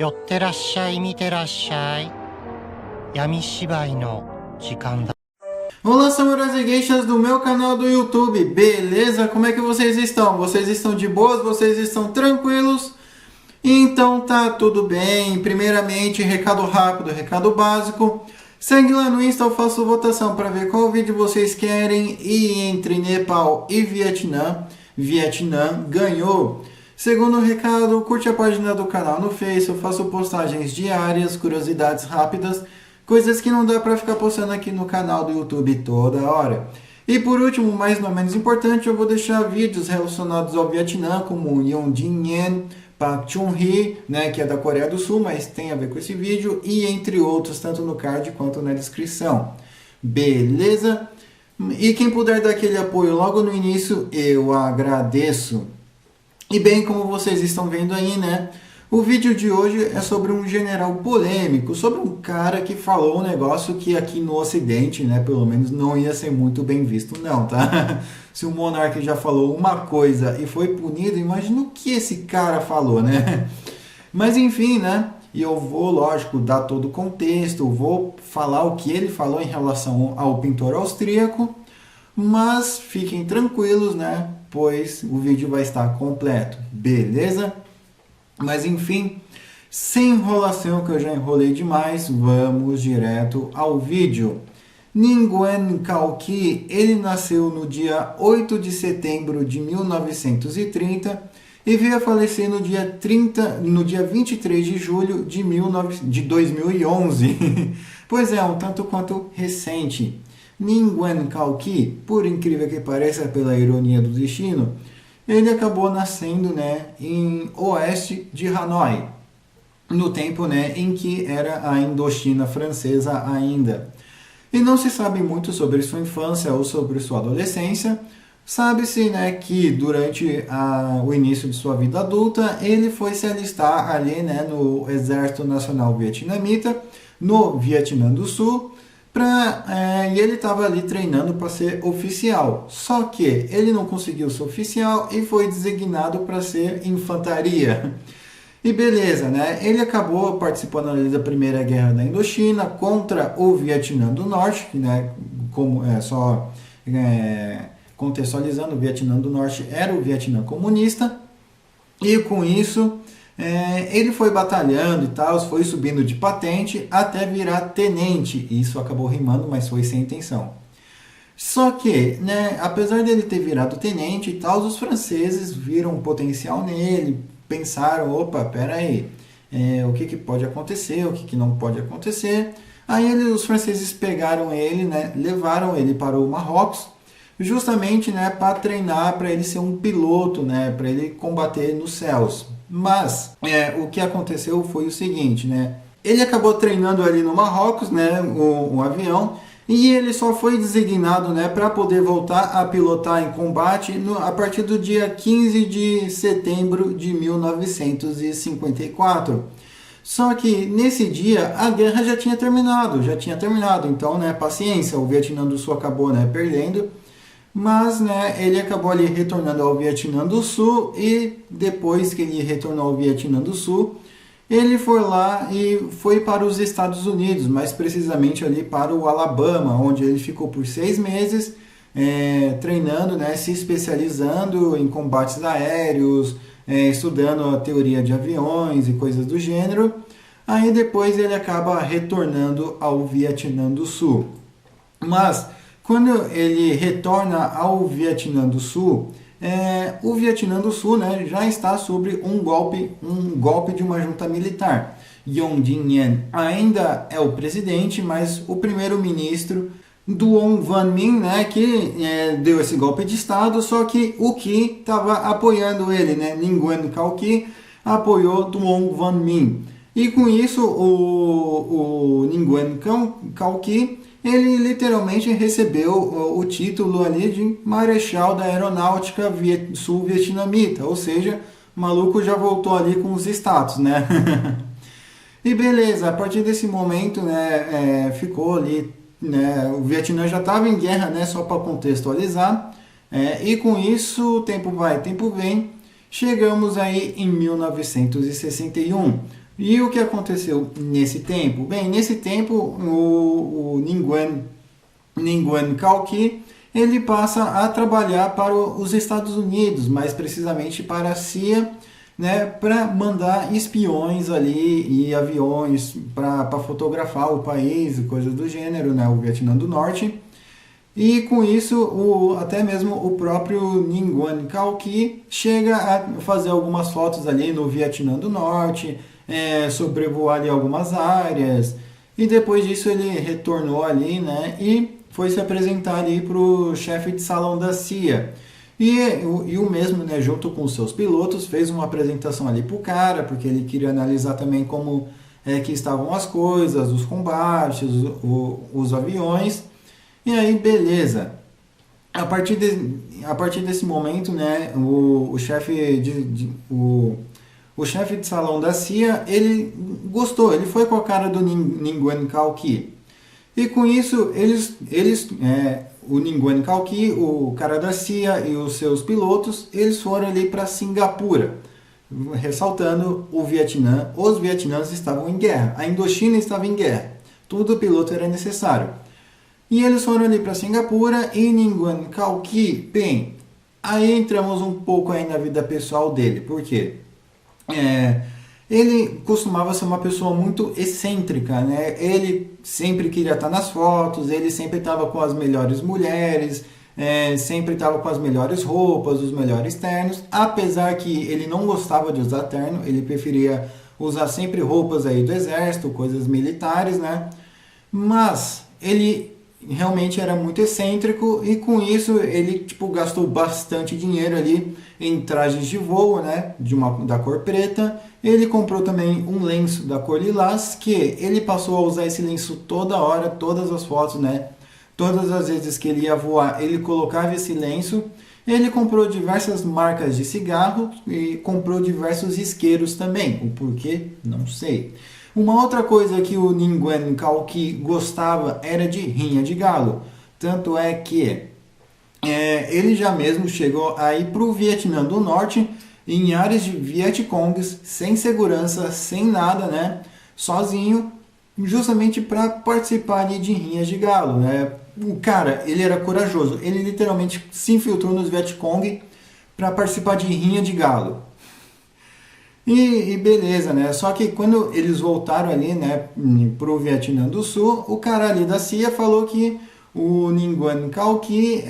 寄ってらっしゃい、見てらっしゃい。闇芝居の時間だ。Olá, samurais e geishas do meu canal do YouTube, beleza? Como é que vocês estão? Vocês estão de boas? Vocês estão tranquilos? Então tá tudo bem. Primeiramente, recado rápido, recado básico. Segue lá no Insta, eu faço votação para ver qual vídeo vocês querem. E entre Nepal e Vietnã, Vietnã ganhou. Segundo recado, curte a página do canal no Face, eu faço postagens diárias, curiosidades rápidas, coisas que não dá para ficar postando aqui no canal do YouTube toda hora. E por último, mas não menos importante, eu vou deixar vídeos relacionados ao Vietnã, como Yeon Jin-yen, Park Chung-hee, né, que é da Coreia do Sul, mas tem a ver com esse vídeo, e entre outros, tanto no card quanto na descrição. Beleza? E quem puder dar aquele apoio logo no início, eu agradeço. E bem, como vocês estão vendo aí, né? O vídeo de hoje é sobre um general polêmico, sobre um cara que falou um negócio que aqui no Ocidente, né, pelo menos não ia ser muito bem visto não, tá? Se o monarca já falou uma coisa e foi punido, imagina o que esse cara falou, né? Mas enfim, né? E eu vou, lógico, dar todo o contexto, vou falar o que ele falou em relação ao pintor austríaco, mas fiquem tranquilos, né? Pois o vídeo vai estar completo, beleza? Mas enfim, sem enrolação, que eu já enrolei demais, vamos direto ao vídeo. Nguyen Cao Ky, ele nasceu no dia 8 de setembro de 1930 e veio a falecer no dia 23 de julho de 2011. Pois é, um tanto quanto recente. Nguyen Cao Ky, por incrível que pareça, pela ironia do destino, ele acabou nascendo, né, em oeste de Hanoi, no tempo, né, em que era a Indochina francesa ainda. E não se sabe muito sobre sua infância ou sobre sua adolescência. Sabe-se, né, que durante o início de sua vida adulta, ele foi se alistar ali, né, no Exército Nacional Vietnamita, no Vietnã do Sul, e ele estava ali treinando para ser oficial. Só que ele não conseguiu ser oficial e foi designado para ser infantaria. E beleza, né? Ele acabou participando ali da Primeira Guerra da Indochina contra o Vietnã do Norte, né? Como contextualizando, o Vietnã do Norte era o Vietnã comunista. E com isso ele foi batalhando e tal, foi subindo de patente até virar tenente. Isso acabou rimando, mas foi sem intenção. Só que, né, apesar dele ter virado tenente e tal, os franceses viram um potencial nele, pensaram, opa, peraí, o que pode acontecer, o que não pode acontecer. Aí os franceses pegaram ele, né, levaram ele para o Marrocos, justamente, né, para treinar, para ele ser um piloto, né, para ele combater nos céus. Mas o que aconteceu foi o seguinte, né? Ele acabou treinando ali no Marrocos, né, um avião, e ele só foi designado, né, para poder voltar a pilotar em combate a partir do dia 15 de setembro de 1954. Só que nesse dia a guerra já tinha terminado. Então, né, paciência, o Vietnã do Sul acabou, né, perdendo. Mas, né, ele acabou ali retornando ao Vietnã do Sul, e depois que ele retornou ao Vietnã do Sul, ele foi lá e foi para os Estados Unidos, mais precisamente ali para o Alabama, onde ele ficou por 6 meses treinando, né, se especializando em combates aéreos, estudando a teoria de aviões e coisas do gênero. Aí depois ele acaba retornando ao Vietnã do Sul. Mas quando ele retorna ao Vietnã do Sul, o Vietnã do Sul, né, já está sobre um golpe de uma junta militar. Yeon Jin-yen ainda é o presidente, mas o primeiro-ministro Duong Van Minh, né, que deu esse golpe de Estado, só que o Ky estava apoiando ele, né, Nguyen Cao Ky apoiou Duong Van Minh. E com isso, o Nguyen Cao Ky, ele literalmente recebeu o título ali de Marechal da Aeronáutica Sul-Vietnamita, ou seja, o maluco já voltou ali com os status, né? E beleza, a partir desse momento, né, ficou ali, né, o Vietnã já estava em guerra, né, só para contextualizar, e com isso, o tempo vai, tempo vem, chegamos aí em 1961, E o que aconteceu nesse tempo? Bem, nesse tempo o Nguyen Cao Qui ele passa a trabalhar para os Estados Unidos, mais precisamente para a CIA, né, para mandar espiões ali e aviões para fotografar o país, coisas do gênero, né, o Vietnã do Norte. E com isso, até mesmo o próprio Nguyen Cao Qui chega a fazer algumas fotos ali no Vietnã do Norte, sobrevoar ali algumas áreas, e depois disso ele retornou ali, né, e foi se apresentar ali para o chefe de salão da CIA. E o mesmo, né, junto com os seus pilotos, fez uma apresentação ali para o cara, porque ele queria analisar também como que estavam as coisas, os combates, os aviões. E aí, beleza. A partir desse momento, né, o chefe de salão da CIA, ele gostou, ele foi com a cara do Nguyen Cao Qui. E com isso, o Nguyen Cao Qui, o cara da CIA e os seus pilotos, eles foram ali para Singapura, ressaltando o Vietnã. Os vietnãs estavam em guerra, a Indochina estava em guerra, tudo piloto era necessário. E eles foram ali para Singapura e Nguyen Cao Qui, bem, aí entramos um pouco aí na vida pessoal dele, por quê? Ele costumava ser uma pessoa muito excêntrica, né? Ele sempre queria estar nas fotos, ele sempre estava com as melhores mulheres, sempre estava com as melhores roupas, os melhores ternos, apesar que ele não gostava de usar terno, ele preferia usar sempre roupas aí do exército, coisas militares, né? Mas ele realmente era muito excêntrico e com isso ele gastou bastante dinheiro ali em trajes de voo, né, da cor preta. Ele comprou também um lenço da cor lilás, que ele passou a usar esse lenço toda hora, todas as fotos, né, todas as vezes que ele ia voar, ele colocava esse lenço. Ele comprou diversas marcas de cigarro e comprou diversos isqueiros também, o porquê, não sei. Uma outra coisa que o Nguyen Cao Qui gostava era de rinha de galo. Tanto é que ele já mesmo chegou a ir para o Vietnã do Norte, em áreas de Vietcongs, sem segurança, sem nada, né? Sozinho, justamente para participar ali de rinhas de galo, né? O cara, ele era corajoso. Ele literalmente se infiltrou nos Vietcong para participar de rinha de galo. E beleza, né? Só que quando eles voltaram ali, né, pro Vietnã do Sul, o cara ali da CIA falou que o Nguyen Cao Qui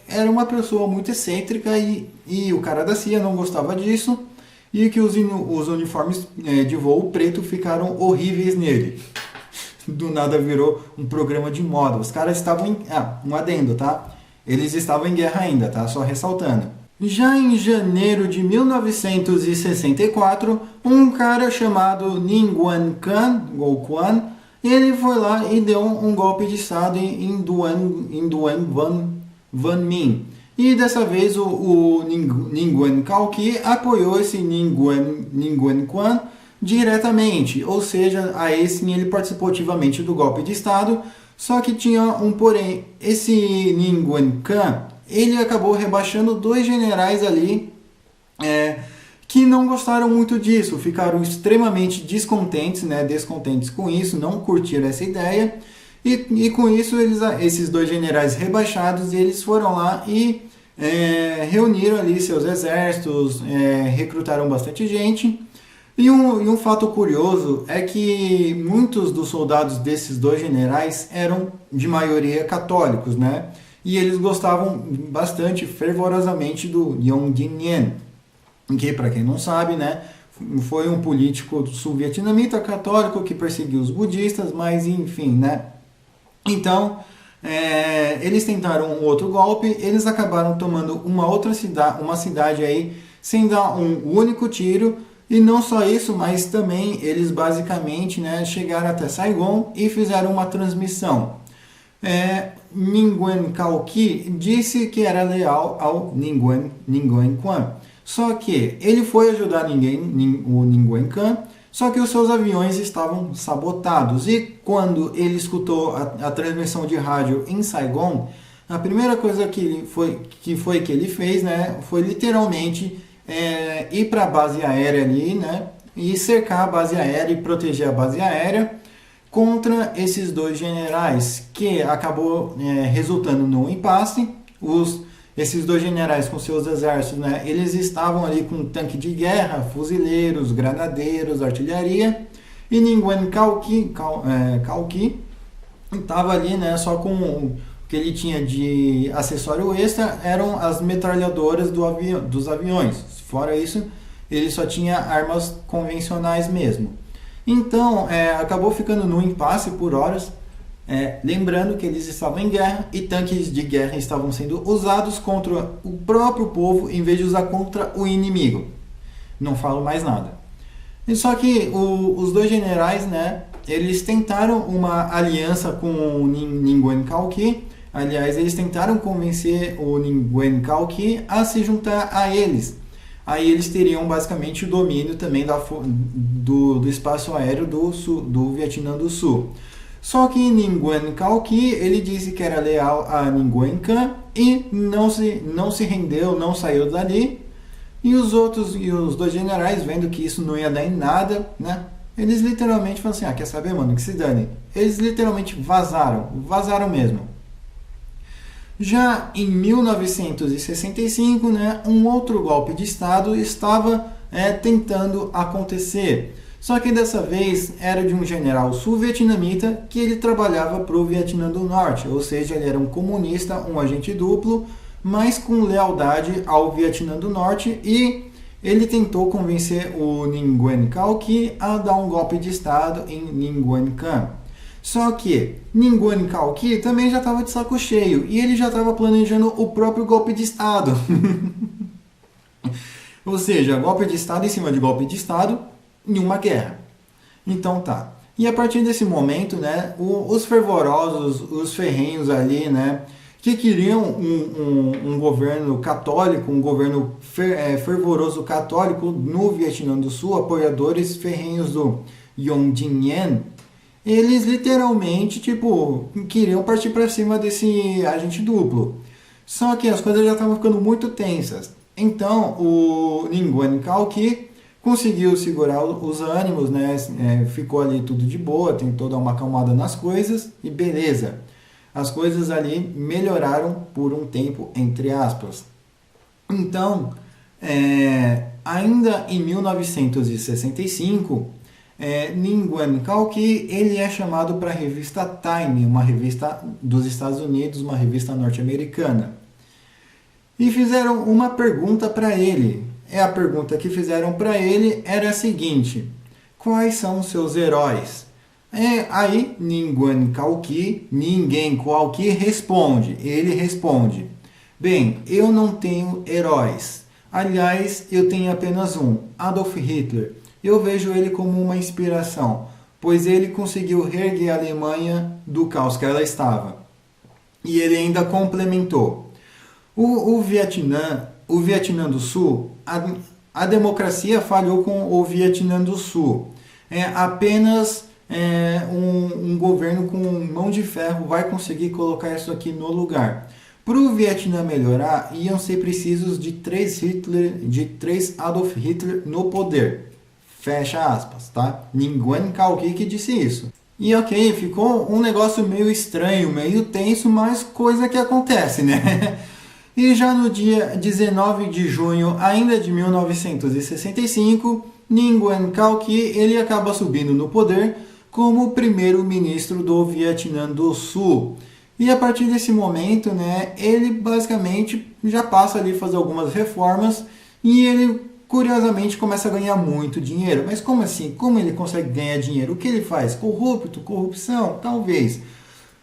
era uma pessoa muito excêntrica e o cara da CIA não gostava disso e que os uniformes de voo preto ficaram horríveis nele. Do nada virou um programa de moda. Os caras estavam um adendo, tá? Eles estavam em guerra ainda, tá? Só ressaltando. Já em janeiro de 1964, um cara chamado Nguyen Quan, ele foi lá e deu um golpe de estado em Duan Van Minh. E dessa vez o Nguyen Cao Qui apoiou esse Nguyen Quan diretamente, ou seja, aí sim ele participou ativamente do golpe de estado, só que tinha um porém. Esse Nguyen Quan, ele acabou rebaixando dois generais ali que não gostaram muito disso, ficaram extremamente descontentes com isso, não curtiram essa ideia e com isso esses dois generais rebaixados, eles foram lá e reuniram ali seus exércitos, recrutaram bastante gente. E um fato curioso é que muitos dos soldados desses dois generais eram de maioria católicos, né? E eles gostavam bastante, fervorosamente, do Yong Dinh-Diem, que, para quem não sabe, né, foi um político sul-vietnamita católico que perseguiu os budistas, mas enfim, né? Então, eles tentaram um outro golpe, eles acabaram tomando uma cidade aí, sem dar um único tiro. E não só isso, mas também eles basicamente, né, chegaram até Saigon e fizeram uma transmissão. Nguyen Cao Qui disse que era leal ao Nguyen Quan. Só que ele foi ajudar o Nguyen Quan, só que os seus aviões estavam sabotados. E quando ele escutou a transmissão de rádio em Saigon, a primeira coisa que ele fez, né, foi literalmente ir para a base aérea ali, né, e cercar a base aérea e proteger a base aérea contra esses dois generais, que acabou resultando no impasse. Esses dois generais com seus exércitos, né, eles estavam ali com tanque de guerra, fuzileiros, granadeiros, artilharia, e Nguyen Cao Qui estava ali, né, só com o que ele tinha de acessório extra eram as metralhadoras dos aviões. Fora isso, ele só tinha armas convencionais mesmo. Então, acabou ficando no impasse por horas, lembrando que eles estavam em guerra e tanques de guerra estavam sendo usados contra o próprio povo em vez de usar contra o inimigo. Não falo mais nada. E só que os dois generais, né, eles tentaram uma aliança com o Nguyen Cao Qui. Aliás, eles tentaram convencer o Nguyen Cao Qui a se juntar a eles. Aí eles teriam basicamente o domínio também do espaço aéreo do Vietnã do Sul. Só que Nguyen Cao Qui, ele disse que era leal a Nguyen Khanh e não se rendeu, não saiu dali. E os dois generais, vendo que isso não ia dar em nada, né? Eles literalmente falaram assim, quer saber, mano, que se dane. Eles literalmente vazaram mesmo. Já em 1965, né, um outro golpe de Estado estava tentando acontecer. Só que dessa vez era de um general sul-vietnamita que ele trabalhava para o Vietnã do Norte, ou seja, ele era um comunista, um agente duplo, mas com lealdade ao Vietnã do Norte, e ele tentou convencer o Nguyen Cao Qui a dar um golpe de Estado em Nguyen Khanh. Só que Nguyen Cao Qui também já estava de saco cheio e ele já estava planejando o próprio golpe de Estado. Ou seja, golpe de Estado em cima de golpe de Estado em uma guerra. Então tá. E a partir desse momento, né, os fervorosos, os ferrenhos ali, né, que queriam um governo católico, um governo fervoroso católico no Vietnã do Sul, apoiadores ferrenhos do Nguyen Dinh, eles literalmente, queriam partir para cima desse agente duplo. Só que as coisas já estavam ficando muito tensas. Então, o Nguyen Cao Qui conseguiu segurar os ânimos, né? Ficou ali tudo de boa, tentou dar uma acalmada nas coisas e beleza. As coisas ali melhoraram por um tempo, entre aspas. Então, ainda em 1965, Nguyen Cao Qui ele é chamado para a revista Time, uma revista dos Estados Unidos, uma revista norte-americana. E fizeram uma pergunta para ele. A pergunta que fizeram para ele era a seguinte: quais são os seus heróis? Aí Nguyen Cao Qui responde. Ele responde: bem, eu não tenho heróis. Aliás, eu tenho apenas um, Adolf Hitler. Eu vejo ele como uma inspiração, pois ele conseguiu reerguer a Alemanha do caos que ela estava. E ele ainda complementou: o Vietnã do Sul, a democracia falhou com o Vietnã do Sul. Apenas um governo com mão de ferro vai conseguir colocar isso aqui no lugar. Para o Vietnã melhorar, iam ser precisos de 3 Adolf Hitler no poder. Fecha aspas, tá? Nguyen Cao Qui que disse isso. E ok, ficou um negócio meio estranho, meio tenso, mas coisa que acontece, né? E já no dia 19 de junho, ainda de 1965, Nguyen Cao Qui ele acaba subindo no poder como primeiro-ministro do Vietnã do Sul. E a partir desse momento, né, ele basicamente já passa ali a fazer algumas reformas e ele curiosamente começa a ganhar muito dinheiro. Mas como assim? Como ele consegue ganhar dinheiro? O que ele faz? Corrupção? Talvez.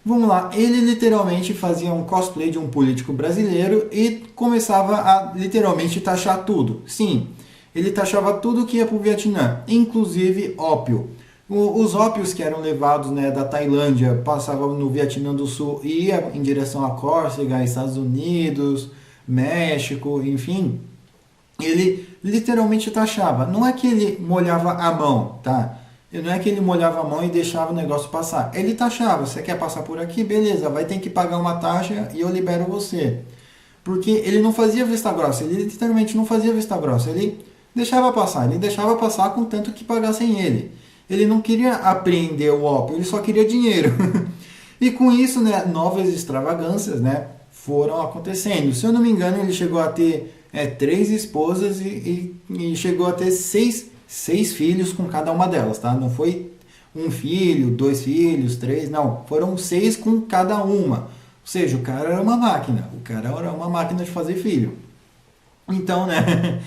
Vamos lá, ele literalmente fazia um cosplay de um político brasileiro e começava a literalmente taxar tudo. Sim, ele taxava tudo que ia para o Vietnã, inclusive ópio. Os ópios que eram levados, né, da Tailândia passavam no Vietnã do Sul e ia em direção a Córcega, Estados Unidos, México, enfim. Ele literalmente taxava. Não é que ele molhava a mão, tá? Não é que ele molhava a mão e deixava o negócio passar. Ele taxava. Você quer passar por aqui? Beleza, vai ter que pagar uma taxa e eu libero você. Porque ele não fazia vista grossa. Ele literalmente não fazia vista grossa. Ele deixava passar. Ele deixava passar contanto que pagassem ele. Ele não queria apreender o ópio, ele só queria dinheiro. E com isso, né, novas extravagâncias, né, foram acontecendo. Se eu não me engano, ele chegou a ter 3 esposas e chegou a ter 6 filhos com cada uma delas, tá? Não foi 1 filho, 2 filhos, 3, não. Foram 6 com cada uma. Ou seja, o cara era uma máquina. O cara era uma máquina de fazer filho. Então, né,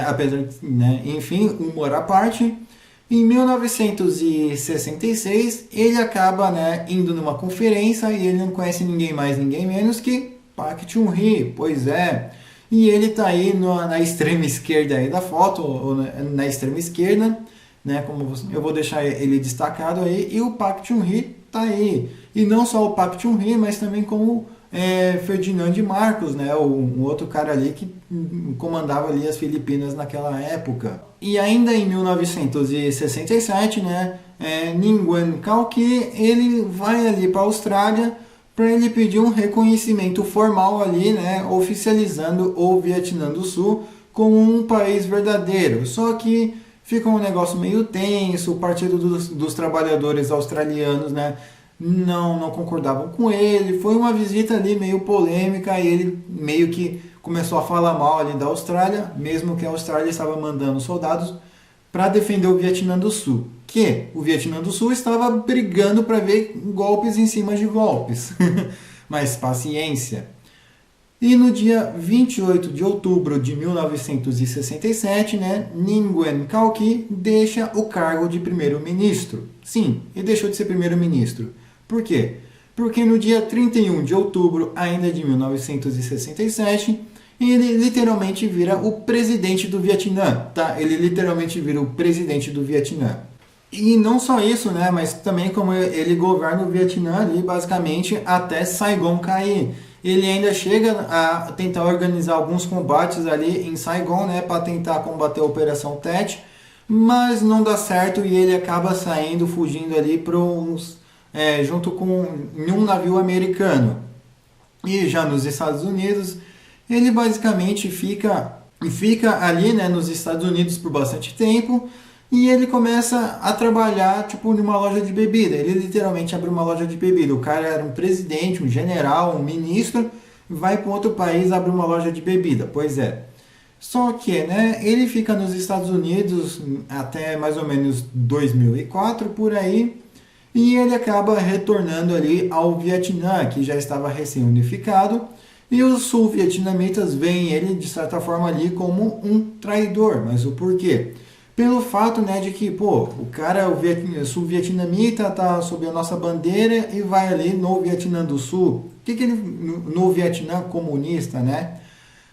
apesar de, né, enfim, humor à parte, em 1966 ele acaba, né, indo numa conferência e ele não conhece ninguém mais, ninguém menos que Park Chung-hee, pois é. E ele tá aí na extrema esquerda aí da foto, ou na extrema esquerda, né, eu vou deixar ele destacado aí, e o Park Chung-hee tá aí. E não só o Park Chung-hee, mas também como Ferdinand Marcos, né, um outro cara ali que comandava ali as Filipinas naquela época. E ainda em 1967, né, Nguyen Cao Ky, ele vai ali para a Austrália para ele pedir um reconhecimento formal ali, né, oficializando o Vietnã do Sul como um país verdadeiro. Só que fica um negócio meio tenso, o Partido dos Trabalhadores Australianos, né, não concordavam com ele. Foi uma visita ali meio polêmica e ele meio que começou a falar mal ali da Austrália, mesmo que a Austrália estava mandando soldados para defender o Vietnã do Sul. Que o Vietnã do Sul estava brigando para ver golpes em cima de golpes. Mas paciência. E no dia 28 de outubro de 1967, né, Nguyen Cao Ky deixa o cargo de primeiro-ministro. Sim, ele deixou de ser primeiro-ministro. Por quê? Porque no dia 31 de outubro, ainda de 1967, ele literalmente vira o presidente do Vietnã, tá? Ele literalmente vira o presidente do Vietnã. E não só isso, né? Mas também como ele governa o Vietnã ali, basicamente, até Saigon cair. Ele ainda chega a tentar organizar alguns combates ali em Saigon, né? Para tentar combater a Operação Tet, mas não dá certo e ele acaba saindo, fugindo ali junto com um navio americano. E já nos Estados Unidos, ele basicamente fica ali, né, nos Estados Unidos por bastante tempo e ele começa a trabalhar tipo numa loja de bebida. Ele literalmente abre uma loja de bebida. O cara era um presidente, um general, um ministro, vai para outro país, abre uma loja de bebida. Pois é. Só que, né, ele fica nos Estados Unidos até mais ou menos 2004 por aí. E ele acaba retornando ali ao Vietnã, que já estava recém-unificado, e os sul-vietnamitas veem ele, de certa forma, ali como um traidor. Mas o porquê? Pelo fato, né, de que, o cara, o sul-vietnamita, tá sob a nossa bandeira e vai ali no Vietnã do Sul. No Vietnã comunista, né?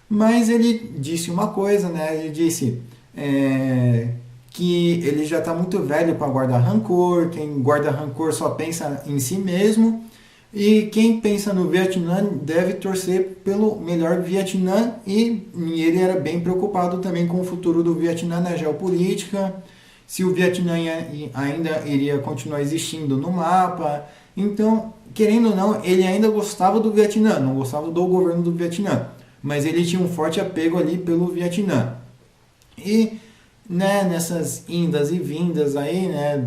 Mas ele disse uma coisa, né? Ele disse que ele já está muito velho para guardar rancor, quem guarda rancor só pensa em si mesmo, e quem pensa no Vietnã deve torcer pelo melhor Vietnã, e ele era bem preocupado também com o futuro do Vietnã na geopolítica, se o Vietnã ainda iria continuar existindo no mapa. Então, querendo ou não, ele ainda gostava do Vietnã, não gostava do governo do Vietnã, mas ele tinha um forte apego ali pelo Vietnã. E, né, nessas indas e vindas aí, né,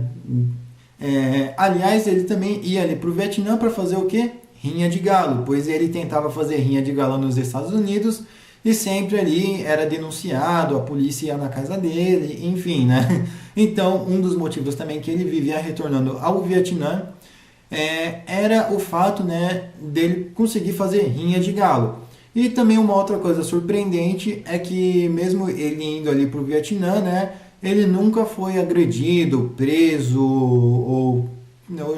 aliás, ele também ia ali para o Vietnã para fazer o quê? Rinha de galo, pois ele tentava fazer rinha de galo nos Estados Unidos e sempre ali era denunciado, a polícia ia na casa dele, enfim, né? Então, um dos motivos também que ele vivia retornando ao Vietnã era o fato, né, dele conseguir fazer rinha de galo. E também uma outra coisa surpreendente é que mesmo ele indo ali para o Vietnã, né, ele nunca foi agredido, preso ou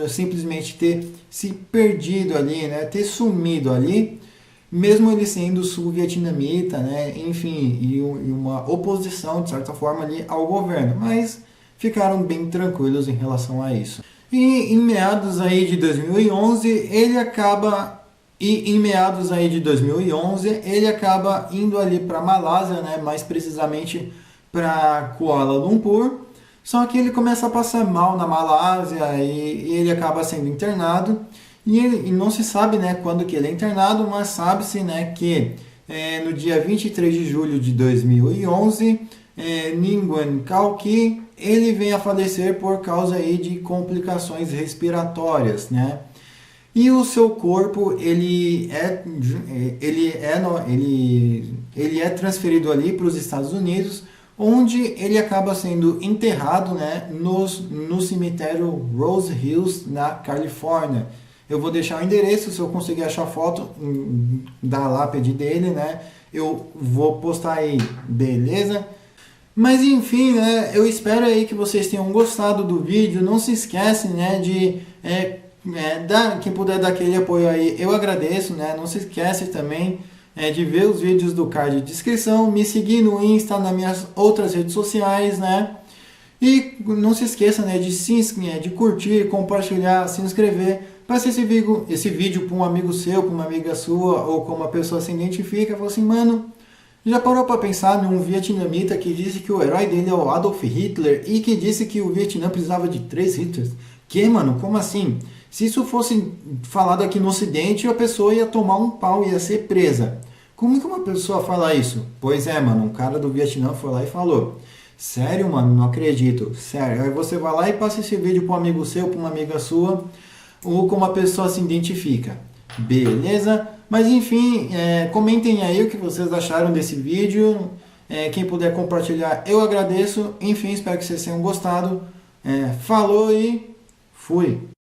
simplesmente ter se perdido ali, né, ter sumido ali, mesmo ele sendo sul-vietnamita, né, enfim, e uma oposição de certa forma ali ao governo, mas ficaram bem tranquilos em relação a isso. E em meados aí de 2011 ele acaba indo ali para Malásia, né, mais precisamente para Kuala Lumpur, só que ele começa a passar mal na Malásia e ele acaba sendo internado, e não se sabe, né, quando que ele é internado, mas sabe-se, né, que no dia 23 de julho de 2011, Nguyen Cao Ky, ele vem a falecer por causa aí de complicações respiratórias, né? E o seu corpo ele é transferido ali para os Estados Unidos, onde ele acaba sendo enterrado, né, no cemitério Rose Hills, na Califórnia. Eu vou deixar o endereço, se eu conseguir achar foto da lápide dele, né, eu vou postar aí, beleza? Mas enfim, né, eu espero aí que vocês tenham gostado do vídeo. Não se esquece, né, de quem puder dar aquele apoio aí, eu agradeço, né? Não se esquece também de ver os vídeos do card de descrição, me seguir no Insta, nas minhas outras redes sociais, né? E não se esqueça, né, de curtir, compartilhar, se inscrever, para se esse vídeo para um amigo seu, para uma amiga sua, ou com uma pessoa se identifica, fala assim, mano, já parou para pensar num vietnamita que disse que o herói dele é o Adolf Hitler e que disse que o Vietnã precisava de 3 Hitlers? Que, mano, como assim? Se isso fosse falado aqui no Ocidente, a pessoa ia tomar um pau, ia ser presa. Como que uma pessoa fala isso? Pois é, mano, um cara do Vietnã foi lá e falou. Sério, mano, não acredito. Sério. Aí você vai lá e passa esse vídeo para um amigo seu, para uma amiga sua, ou como a pessoa se identifica. Beleza? Mas enfim, comentem aí o que vocês acharam desse vídeo. Quem puder compartilhar, eu agradeço. Enfim, espero que vocês tenham gostado. Falou e fui!